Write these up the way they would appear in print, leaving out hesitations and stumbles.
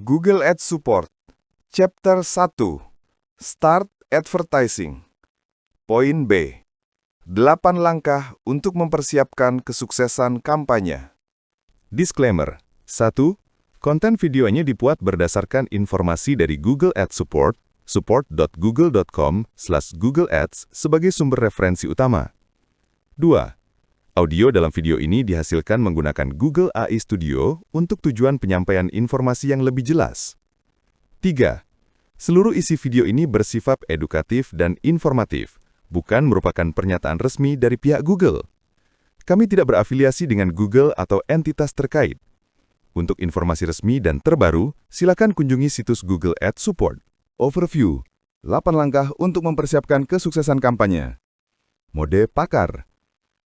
Google Ads Support. Chapter 1. Start Advertising. Poin B. 8 langkah untuk mempersiapkan kesuksesan kampanye. Disclaimer. 1. Konten videonya dibuat berdasarkan informasi dari Google Ads Support, support.google.com/Google Ads sebagai sumber referensi utama. 2. Audio dalam video ini dihasilkan menggunakan Google AI Studio untuk tujuan penyampaian informasi yang lebih jelas. 3. Seluruh isi video ini bersifat edukatif dan informatif, bukan merupakan pernyataan resmi dari pihak Google. Kami tidak berafiliasi dengan Google atau entitas terkait. Untuk informasi resmi dan terbaru, silakan kunjungi situs Google Ads Support. Overview. 8 langkah untuk mempersiapkan kesuksesan kampanye. Mode pakar.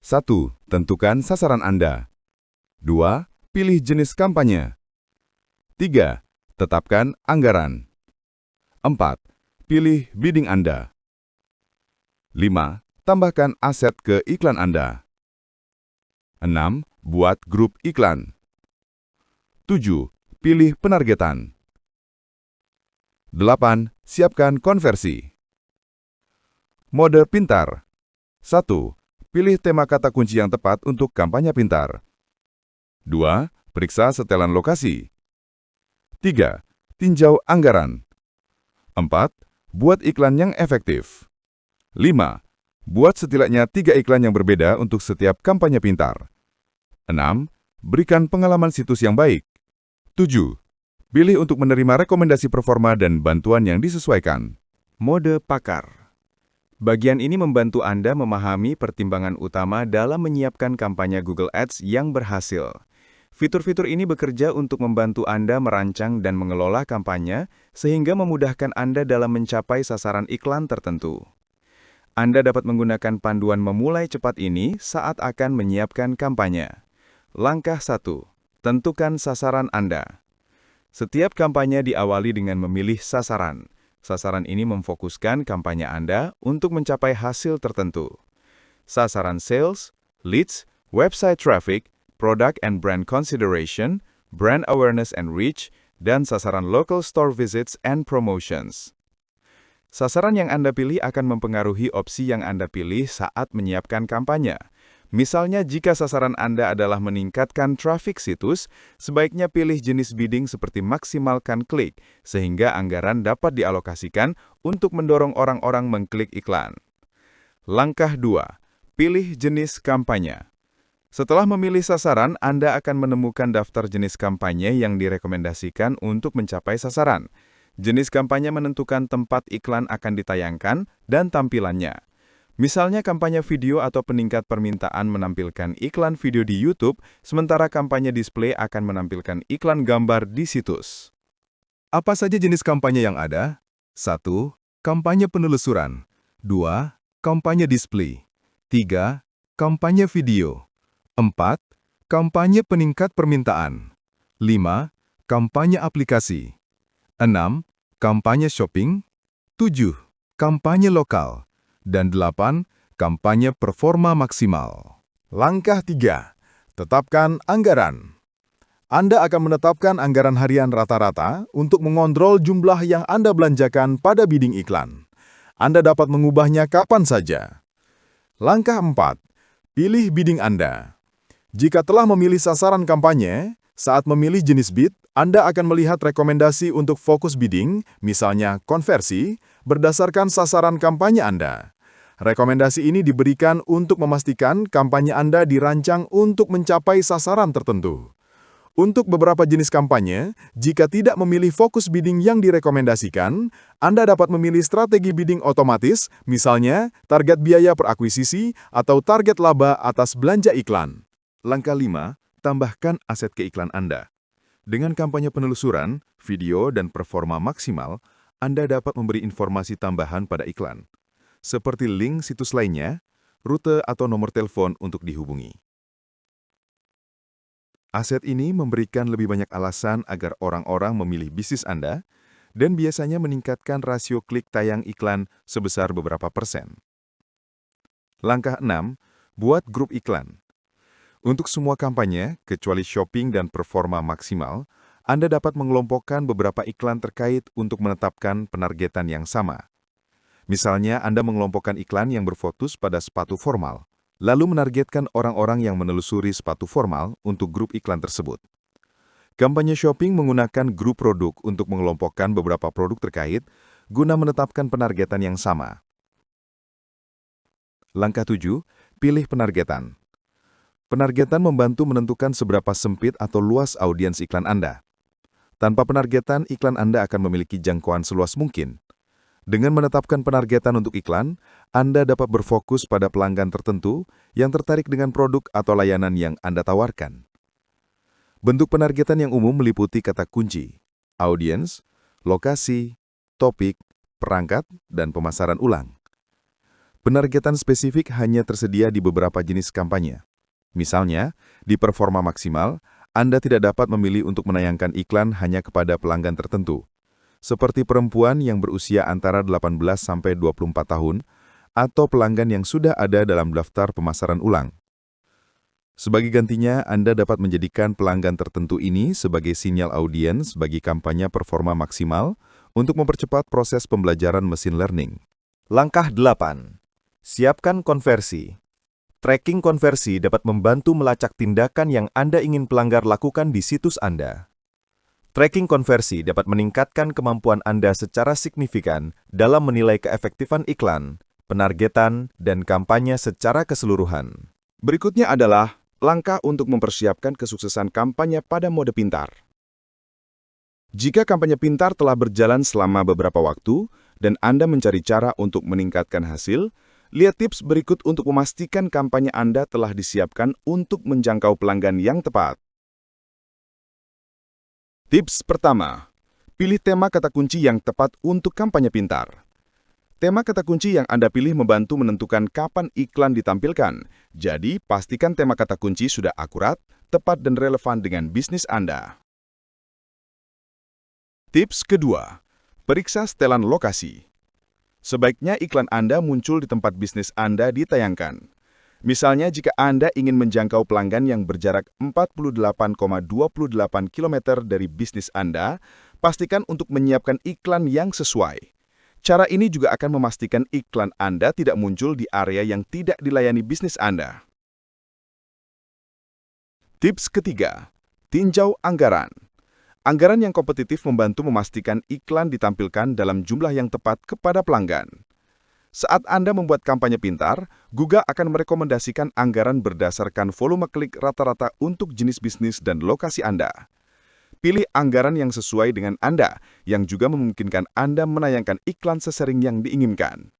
1. Tentukan sasaran Anda. 2. Pilih jenis kampanye. 3. Tetapkan anggaran. 4. Pilih bidding Anda. 5. Tambahkan aset ke iklan Anda. 6. Buat grup iklan. 7. Pilih penargetan. 8. Siapkan konversi. Mode pintar. 1. Pilih tema kata kunci yang tepat untuk kampanye pintar. 2. Periksa setelan lokasi. 3. Tinjau anggaran. 4. Buat iklan yang efektif. 5. Buat setidaknya 3 iklan yang berbeda untuk setiap kampanye pintar. 6. Berikan pengalaman situs yang baik. 7. Pilih untuk menerima rekomendasi performa dan bantuan yang disesuaikan. Mode pakar. Bagian ini membantu Anda memahami pertimbangan utama dalam menyiapkan kampanye Google Ads yang berhasil. Fitur-fitur ini bekerja untuk membantu Anda merancang dan mengelola kampanye sehingga memudahkan Anda dalam mencapai sasaran iklan tertentu. Anda dapat menggunakan panduan memulai cepat ini saat akan menyiapkan kampanye. Langkah 1. Tentukan sasaran Anda. Setiap kampanye diawali dengan memilih sasaran. Sasaran ini memfokuskan kampanye Anda untuk mencapai hasil tertentu. Sasaran sales, leads, website traffic, product and brand consideration, brand awareness and reach, dan sasaran local store visits and promotions. Sasaran yang Anda pilih akan mempengaruhi opsi yang Anda pilih saat menyiapkan kampanye. Misalnya, jika sasaran Anda adalah meningkatkan trafik situs, sebaiknya pilih jenis bidding seperti maksimalkan klik, sehingga anggaran dapat dialokasikan untuk mendorong orang-orang mengklik iklan. Langkah 2. Pilih jenis kampanye. Setelah memilih sasaran, Anda akan menemukan daftar jenis kampanye yang direkomendasikan untuk mencapai sasaran. Jenis kampanye menentukan tempat iklan akan ditayangkan dan tampilannya. Misalnya kampanye video atau peningkat permintaan menampilkan iklan video di YouTube, sementara kampanye display akan menampilkan iklan gambar di situs. Apa saja jenis kampanye yang ada? 1. Kampanye penelusuran. 2. Kampanye display. 3. Kampanye video. 4. Kampanye peningkat permintaan. 5. Kampanye aplikasi. 6. Kampanye shopping. 7. Kampanye lokal. Dan 8. Kampanye performa maksimal. Langkah 3. Tetapkan anggaran. Anda akan menetapkan anggaran harian rata-rata untuk mengontrol jumlah yang Anda belanjakan pada bidding iklan. Anda dapat mengubahnya kapan saja. Langkah 4. Pilih bidding Anda. Jika telah memilih sasaran kampanye, saat memilih jenis bid, Anda akan melihat rekomendasi untuk fokus bidding, misalnya konversi, berdasarkan sasaran kampanye Anda. Rekomendasi ini diberikan untuk memastikan kampanye Anda dirancang untuk mencapai sasaran tertentu. Untuk beberapa jenis kampanye, jika tidak memilih fokus bidding yang direkomendasikan, Anda dapat memilih strategi bidding otomatis, misalnya target biaya per akuisisi atau target laba atas belanja iklan. Langkah 5. Tambahkan aset ke iklan Anda. Dengan kampanye penelusuran, video, dan performa maksimal, Anda dapat memberi informasi tambahan pada iklan, seperti link situs lainnya, rute atau nomor telepon untuk dihubungi. Aset ini memberikan lebih banyak alasan agar orang-orang memilih bisnis Anda dan biasanya meningkatkan rasio klik tayang iklan sebesar beberapa persen. Langkah 6. Buat grup iklan. Untuk semua kampanye, kecuali shopping dan performa maksimal, Anda dapat mengelompokkan beberapa iklan terkait untuk menetapkan penargetan yang sama. Misalnya, Anda mengelompokkan iklan yang berfokus pada sepatu formal, lalu menargetkan orang-orang yang menelusuri sepatu formal untuk grup iklan tersebut. Kampanye shopping menggunakan grup produk untuk mengelompokkan beberapa produk terkait guna menetapkan penargetan yang sama. Langkah 7, pilih penargetan. Penargetan membantu menentukan seberapa sempit atau luas audiens iklan Anda. Tanpa penargetan, iklan Anda akan memiliki jangkauan seluas mungkin. Dengan menetapkan penargetan untuk iklan, Anda dapat berfokus pada pelanggan tertentu yang tertarik dengan produk atau layanan yang Anda tawarkan. Bentuk penargetan yang umum meliputi kata kunci, audiens, lokasi, topik, perangkat, dan pemasaran ulang. Penargetan spesifik hanya tersedia di beberapa jenis kampanye. Misalnya, di performa maksimal, Anda tidak dapat memilih untuk menayangkan iklan hanya kepada pelanggan tertentu, seperti perempuan yang berusia antara 18 sampai 24 tahun atau pelanggan yang sudah ada dalam daftar pemasaran ulang. Sebagai gantinya, Anda dapat menjadikan pelanggan tertentu ini sebagai sinyal audiens bagi kampanye performa maksimal untuk mempercepat proses pembelajaran mesin learning. Langkah 8. Siapkan konversi. Tracking konversi dapat membantu melacak tindakan yang Anda ingin pelanggar lakukan di situs Anda. Tracking konversi dapat meningkatkan kemampuan Anda secara signifikan dalam menilai keefektifan iklan, penargetan, dan kampanye secara keseluruhan. Berikutnya adalah langkah untuk mempersiapkan kesuksesan kampanye pada mode pintar. Jika kampanye pintar telah berjalan selama beberapa waktu dan Anda mencari cara untuk meningkatkan hasil, lihat tips berikut untuk memastikan kampanye Anda telah disiapkan untuk menjangkau pelanggan yang tepat. Tips pertama, pilih tema kata kunci yang tepat untuk kampanye pintar. Tema kata kunci yang Anda pilih membantu menentukan kapan iklan ditampilkan, jadi pastikan tema kata kunci sudah akurat, tepat, dan relevan dengan bisnis Anda. Tips kedua, periksa setelan lokasi. Sebaiknya iklan Anda muncul di tempat bisnis Anda ditayangkan. Misalnya jika Anda ingin menjangkau pelanggan yang berjarak 48,28 km dari bisnis Anda, pastikan untuk menyiapkan iklan yang sesuai. Cara ini juga akan memastikan iklan Anda tidak muncul di area yang tidak dilayani bisnis Anda. Tips ketiga, tinjau anggaran. Anggaran yang kompetitif membantu memastikan iklan ditampilkan dalam jumlah yang tepat kepada pelanggan. Saat Anda membuat kampanye pintar, Google akan merekomendasikan anggaran berdasarkan volume klik rata-rata untuk jenis bisnis dan lokasi Anda. Pilih anggaran yang sesuai dengan Anda, yang juga memungkinkan Anda menayangkan iklan sesering yang diinginkan.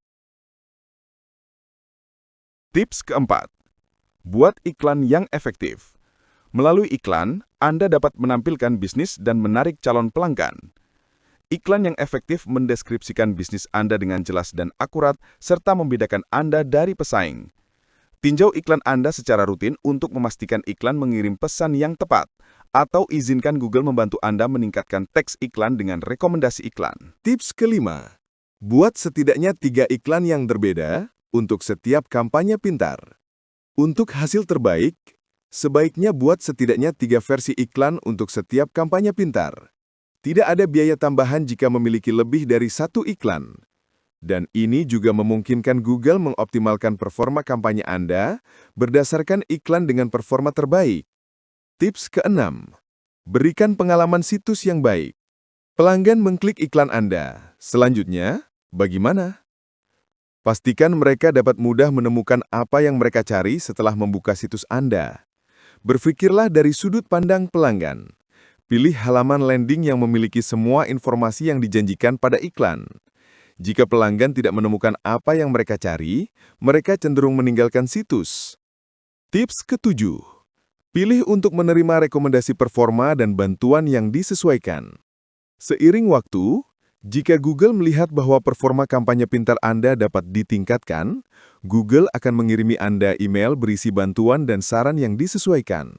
Tips keempat, buat iklan yang efektif. Melalui iklan, Anda dapat menampilkan bisnis dan menarik calon pelanggan. Iklan yang efektif mendeskripsikan bisnis Anda dengan jelas dan akurat, serta membedakan Anda dari pesaing. Tinjau iklan Anda secara rutin untuk memastikan iklan mengirim pesan yang tepat, atau izinkan Google membantu Anda meningkatkan teks iklan dengan rekomendasi iklan. Tips kelima, buat setidaknya 3 iklan yang berbeda untuk setiap kampanye pintar. Untuk hasil terbaik, sebaiknya buat setidaknya 3 versi iklan untuk setiap kampanye pintar. Tidak ada biaya tambahan jika memiliki lebih dari 1 iklan. Dan ini juga memungkinkan Google mengoptimalkan performa kampanye Anda berdasarkan iklan dengan performa terbaik. Tips keenam, berikan pengalaman situs yang baik. Pelanggan mengklik iklan Anda. Selanjutnya, bagaimana? Pastikan mereka dapat mudah menemukan apa yang mereka cari setelah membuka situs Anda. Berpikirlah dari sudut pandang pelanggan. Pilih halaman landing yang memiliki semua informasi yang dijanjikan pada iklan. Jika pelanggan tidak menemukan apa yang mereka cari, mereka cenderung meninggalkan situs. Tips ketujuh, pilih untuk menerima rekomendasi performa dan bantuan yang disesuaikan. Seiring waktu, jika Google melihat bahwa performa kampanye pintar Anda dapat ditingkatkan, Google akan mengirimi Anda email berisi bantuan dan saran yang disesuaikan.